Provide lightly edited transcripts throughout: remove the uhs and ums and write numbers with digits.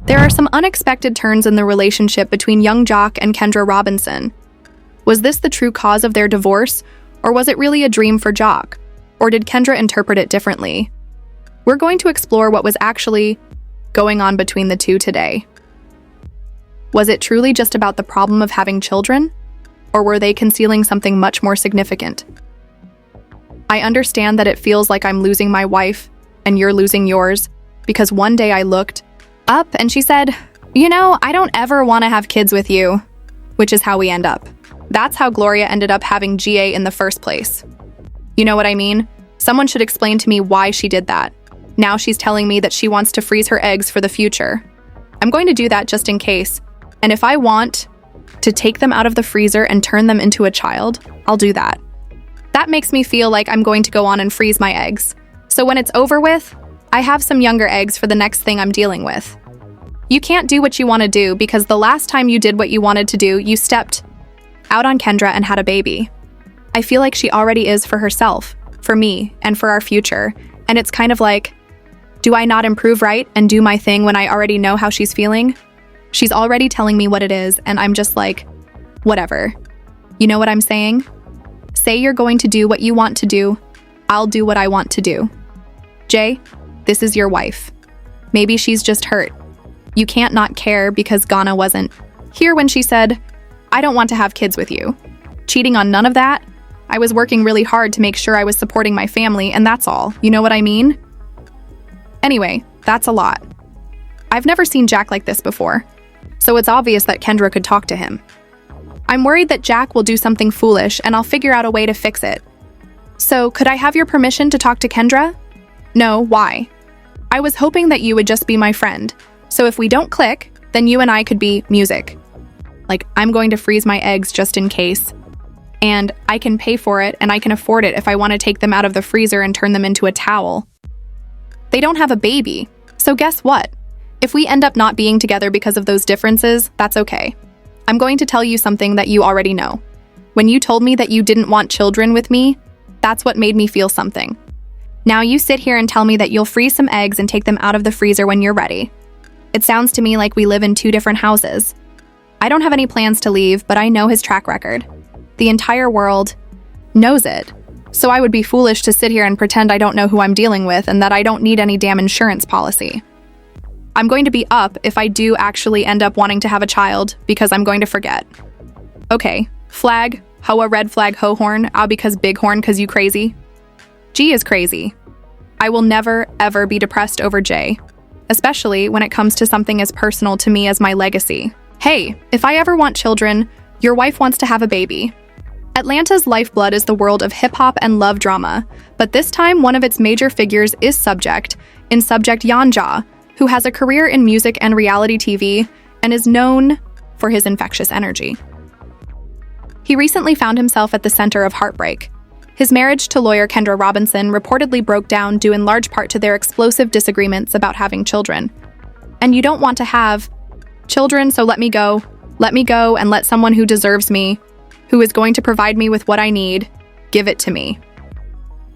There are some unexpected turns in the relationship between young Jock and Kendra Robinson. Was this the true cause of their divorce, or was it really a dream for Jock? Or did Kendra interpret it differently? We're going to explore what was actually going on between the two today. Was it truly just about the problem of having children? Or were they concealing something much more significant? I understand that it feels like I'm losing my wife and you're losing yours, because one day I looked up and she said, "You know, I don't ever want to have kids with you," which is how we end up. That's how Gloria ended up having GA in the first place. You know what I mean? Someone should explain to me why she did that. Now she's telling me that she wants to freeze her eggs for the future. I'm going to do that just in case. And if I want to take them out of the freezer and turn them into a child, I'll do that. That makes me feel like I'm going to go on and freeze my eggs. So when it's over with, I have some younger eggs for the next thing I'm dealing with. You can't do what you want to do because the last time you did what you wanted to do, you stepped out on Kendra and had a baby. I feel like she already is for herself, for me, and for our future. And it's kind of like, do I not improve right and do my thing when I already know how she's feeling? She's already telling me what it is, and I'm just like, whatever. You know what I'm saying? Say you're going to do what you want to do. I'll do what I want to do. Jay, this is your wife. Maybe she's just hurt. You can't not care because Ghana wasn't here when she said, "I don't want to have kids with you." Cheating on none of that. I was working really hard to make sure I was supporting my family, and that's all. You know what I mean? Anyway, that's a lot. I've never seen Jack like this before, so it's obvious that Kendra could talk to him. I'm worried that Jack will do something foolish and I'll figure out a way to fix it. So, could I have your permission to talk to Kendra? No, why? I was hoping that you would just be my friend, so if we don't click, then you and I could be music. Like, I'm going to freeze my eggs just in case, and I can pay for it and I can afford it if I want to take them out of the freezer and turn them into a towel. They don't have a baby, so guess what? If we end up not being together because of those differences, that's okay. I'm going to tell you something that you already know. When you told me that you didn't want children with me, that's what made me feel something. Now you sit here and tell me that you'll freeze some eggs and take them out of the freezer when you're ready. It sounds to me like we live in two different houses. I don't have any plans to leave, but I know his track record. The entire world knows it. So I would be foolish to sit here and pretend I don't know who I'm dealing with and that I don't need any damn insurance policy. I'm going to be up if I do actually end up wanting to have a child because I'm going to forget. Okay, flag, hoa red flag ho horn, ah because big horn cause you crazy. G is crazy. I will never ever be depressed over J, especially when it comes to something as personal to me as my legacy. Hey, if I ever want children, your wife wants to have a baby. Atlanta's lifeblood is the world of hip-hop and love drama, but this time one of its major figures is Subject Yanja, who has a career in music and reality TV and is known for his infectious energy. He recently found himself at the center of heartbreak. His marriage to lawyer Kendra Robinson reportedly broke down due in large part to their explosive disagreements about having children. And you don't want to have children, so let me go and let someone who deserves me, who is going to provide me with what I need, give it to me.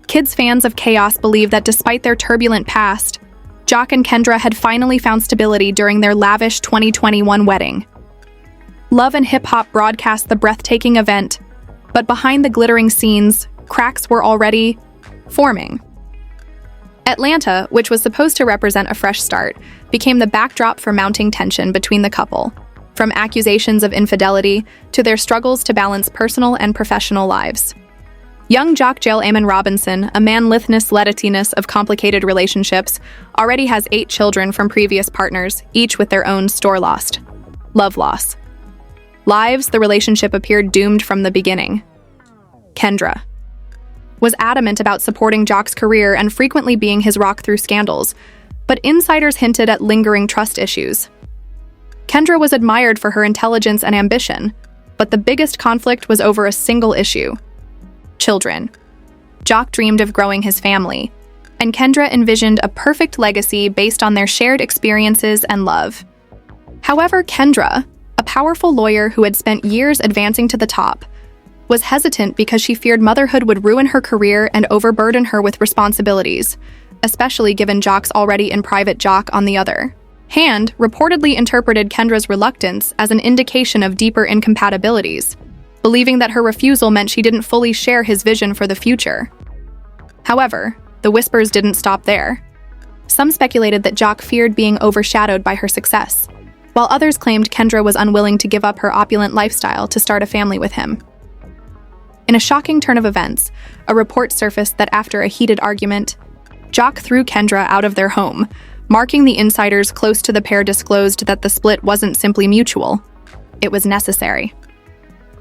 Kids fans of chaos believe that despite their turbulent past, Jock and Kendra had finally found stability during their lavish 2021 wedding. Love and Hip Hop broadcast the breathtaking event, but behind the glittering scenes, cracks were already forming. Atlanta, which was supposed to represent a fresh start, became the backdrop for mounting tension between the couple, from accusations of infidelity to their struggles to balance personal and professional lives. Young Jock Jail Amon Robinson, a man lithness letitiness of complicated relationships, already has 8 children from previous partners, each with their own store lost. Love loss. Lives, the relationship appeared doomed from the beginning. Kendra was adamant about supporting Jock's career and frequently being his rock through scandals, but insiders hinted at lingering trust issues. Kendra was admired for her intelligence and ambition, but the biggest conflict was over a single issue: children. Jock dreamed of growing his family, and Kendra envisioned a perfect legacy based on their shared experiences and love. However, Kendra, a powerful lawyer who had spent years advancing to the top, was hesitant because she feared motherhood would ruin her career and overburden her with responsibilities, especially given Jock's already in private Jock on the other. Hand reportedly interpreted Kendra's reluctance as an indication of deeper incompatibilities, believing that her refusal meant she didn't fully share his vision for the future. However, the whispers didn't stop there. Some speculated that Jock feared being overshadowed by her success, while others claimed Kendra was unwilling to give up her opulent lifestyle to start a family with him. In a shocking turn of events, a report surfaced that after a heated argument, Jock threw Kendra out of their home, marking the insiders close to the pair disclosed that the split wasn't simply mutual, it was necessary.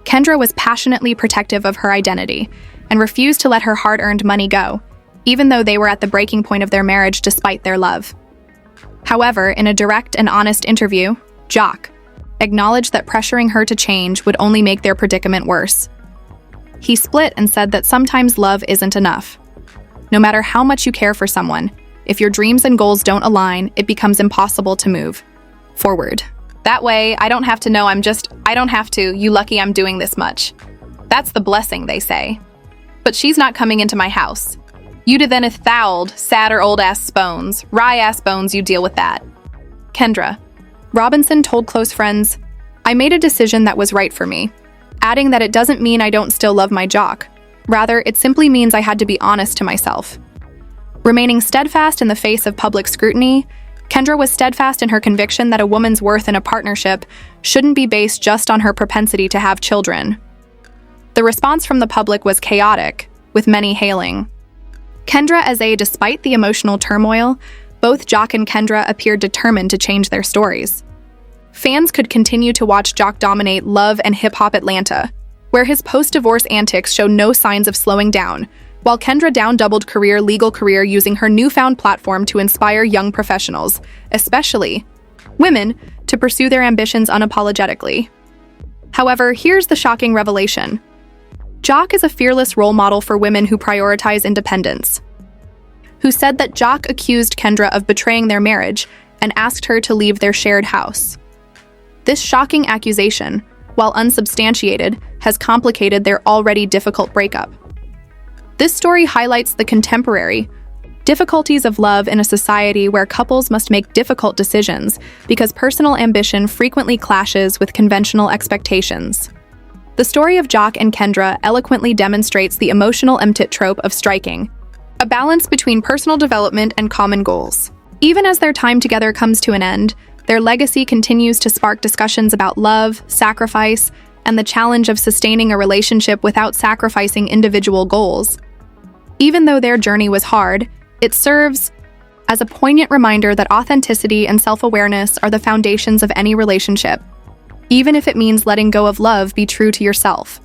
Kendra was passionately protective of her identity and refused to let her hard-earned money go, even though they were at the breaking point of their marriage despite their love. However, in a direct and honest interview, Jock acknowledged that pressuring her to change would only make their predicament worse. He split and said that sometimes love isn't enough. No matter how much you care for someone, if your dreams and goals don't align, it becomes impossible to move forward. That way, I don't have to know I don't have to, you lucky I'm doing this much. That's the blessing, they say. But she's not coming into my house. You'd have then a thowled, sadder old-ass bones, rye-ass bones, you deal with that. Kendra. Robinson told close friends, I made a decision that was right for me, adding that it doesn't mean I don't still love my Jock. Rather, it simply means I had to be honest to myself. Remaining steadfast in the face of public scrutiny, Kendra was steadfast in her conviction that a woman's worth in a partnership shouldn't be based just on her propensity to have children. The response from the public was chaotic, with many hailing Kendra as despite the emotional turmoil, both Jock and Kendra appeared determined to change their stories. Fans could continue to watch Jock dominate Love and Hip Hop Atlanta, where his post-divorce antics show no signs of slowing down, while Kendra doubled legal career using her newfound platform to inspire young professionals, especially women, to pursue their ambitions unapologetically. However, here's the shocking revelation. Jock is a fearless role model for women who prioritize independence, who said that Jock accused Kendra of betraying their marriage and asked her to leave their shared house. This shocking accusation, while unsubstantiated, has complicated their already difficult breakup. This story highlights the contemporary difficulties of love in a society where couples must make difficult decisions because personal ambition frequently clashes with conventional expectations. The story of Jock and Kendra eloquently demonstrates the emotional MTIT trope of striking a balance between personal development and common goals. Even as their time together comes to an end, their legacy continues to spark discussions about love, sacrifice, and the challenge of sustaining a relationship without sacrificing individual goals. Even though their journey was hard, it serves as a poignant reminder that authenticity and self-awareness are the foundations of any relationship, even if it means letting go of love. Be true to yourself.